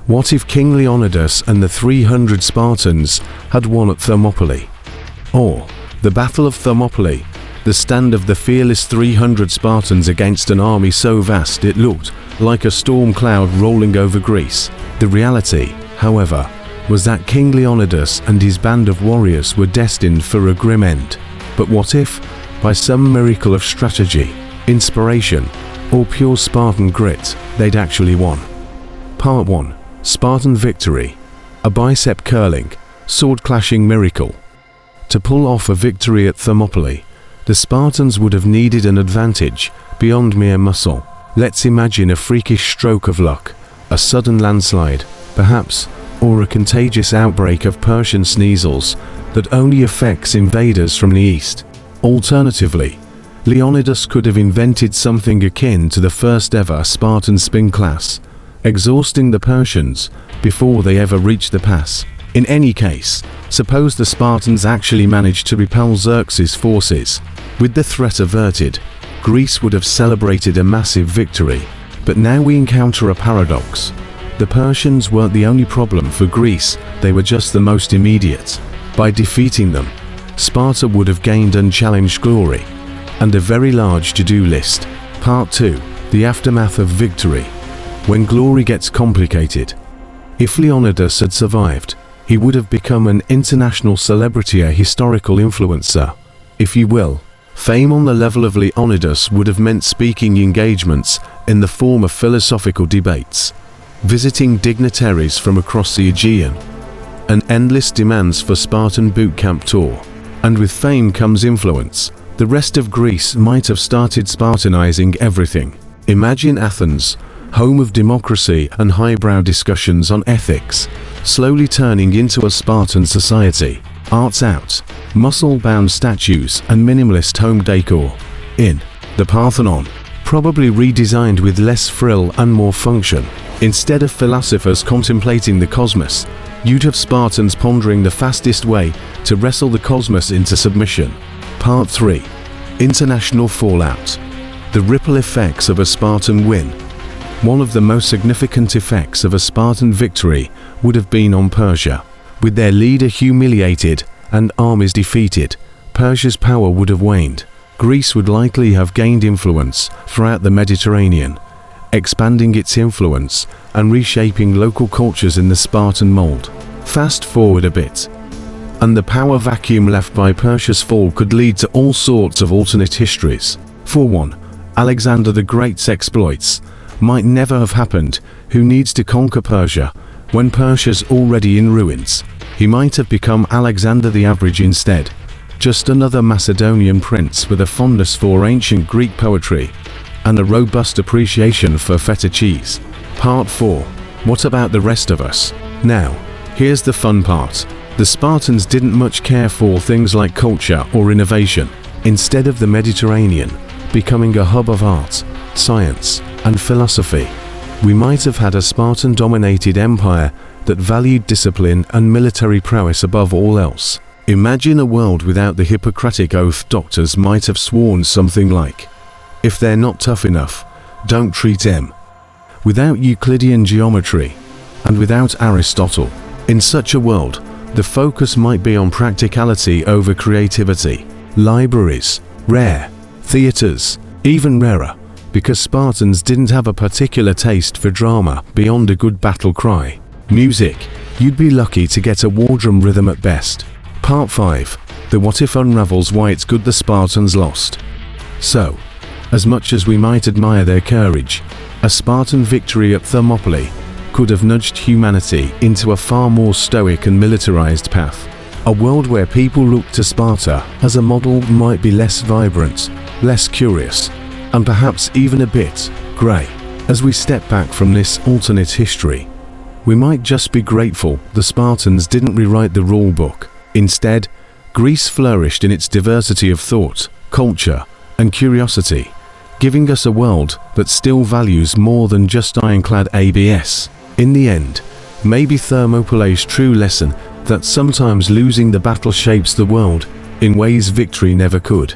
What if King Leonidas and the 300 Spartans had won at Thermopylae? Or the Battle of Thermopylae, the stand of the fearless 300 Spartans against an army so vast it looked like a storm cloud rolling over Greece. The reality, however, was that King Leonidas and his band of warriors were destined for a grim end. But what if, by some miracle of strategy, inspiration, or pure Spartan grit, they'd actually won? Part 1. Spartan Victory. A bicep-curling, sword-clashing miracle. To pull off a victory at Thermopylae, the Spartans would have needed an advantage beyond mere muscle. Let's imagine a freakish stroke of luck, a sudden landslide, perhaps, or a contagious outbreak of Persian sneezels that only affects invaders from the east. Alternatively, Leonidas could have invented something akin to the first ever Spartan spin class, exhausting the Persians before they ever reached the pass. In any case, suppose the Spartans actually managed to repel Xerxes' forces. With the threat averted, Greece would have celebrated a massive victory. But now we encounter a paradox. The Persians weren't the only problem for Greece, they were just the most immediate. By defeating them, Sparta would have gained unchallenged glory, and a very large to-do list. Part 2. The aftermath of victory. When glory gets complicated. If Leonidas had survived, he would have become an international celebrity, a historical influencer, if you will. Fame on the level of Leonidas would have meant speaking engagements in the form of philosophical debates, visiting dignitaries from across the Aegean, and endless demands for Spartan boot camp tour. And with fame comes influence. The rest of Greece might have started Spartanizing everything. Imagine Athens, home of democracy and highbrow discussions on ethics, slowly turning into a Spartan society. Arts out, muscle-bound statues and minimalist home decor. In. The Parthenon, probably redesigned with less frill and more function. Instead of philosophers contemplating the cosmos, you'd have Spartans pondering the fastest way to wrestle the cosmos into submission. Part 3. International fallout. The ripple effects of a Spartan win. One of the most significant effects of a Spartan victory would have been on Persia. With their leader humiliated and armies defeated, Persia's power would have waned. Greece would likely have gained influence throughout the Mediterranean, expanding its influence and reshaping local cultures in the Spartan mold. Fast forward a bit, and the power vacuum left by Persia's fall could lead to all sorts of alternate histories. For one, Alexander the Great's exploits might never have happened. Who needs to conquer Persia when Persia's already in ruins? He might have become Alexander the Average instead, just another Macedonian prince with a fondness for ancient Greek poetry and a robust appreciation for feta cheese. Part 4. What about the rest of us? Now, here's the fun part. The Spartans didn't much care for things like culture or innovation. Instead of the Mediterranean becoming a hub of art, science, and philosophy, we might have had a Spartan-dominated empire that valued discipline and military prowess above all else. Imagine a world without the Hippocratic Oath. Doctors might have sworn something like, "If they're not tough enough, don't treat them." Without Euclidean geometry, and without Aristotle. In such a world, the focus might be on practicality over creativity. Libraries, rare. Theaters, even rarer, because Spartans didn't have a particular taste for drama beyond a good battle cry. Music, you'd be lucky to get a war drum rhythm at best. Part 5. The what if unravels why it's good the Spartans lost. So, as much as we might admire their courage, a Spartan victory at Thermopylae could have nudged humanity into a far more stoic and militarized path. A world where people looked to Sparta as a model might be less vibrant, less curious, and perhaps even a bit grey. As we step back from this alternate history, we might just be grateful the Spartans didn't rewrite the rule book. Instead, Greece flourished in its diversity of thought, culture, and curiosity, giving us a world that still values more than just ironclad ABS. In the end, maybe Thermopylae's true lesson that sometimes losing the battle shapes the world in ways victory never could.